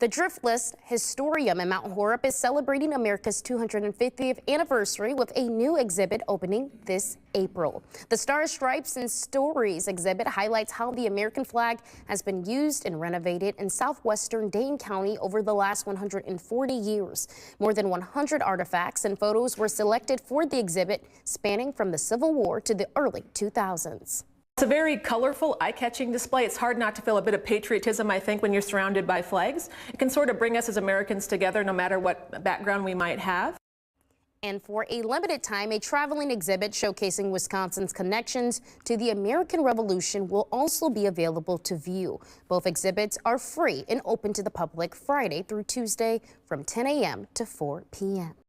The Driftless Historium in Mount Horeb is celebrating America's 250th anniversary with a new exhibit opening this April. The Stars, Stripes, and Stories exhibit highlights how the American flag has been used and renovated in southwestern Dane County over the last 140 years. More than 100 artifacts and photos were selected for the exhibit, spanning from the Civil War to the early 2000s. It's a very colorful, eye-catching display. It's hard not to feel a bit of patriotism, I think, when you're surrounded by flags. It can sort of bring us as Americans together no matter what background we might have. And for a limited time, a traveling exhibit showcasing Wisconsin's connections to the American Revolution will also be available to view. Both exhibits are free and open to the public Friday through Tuesday from 10 a.m. to 4 p.m.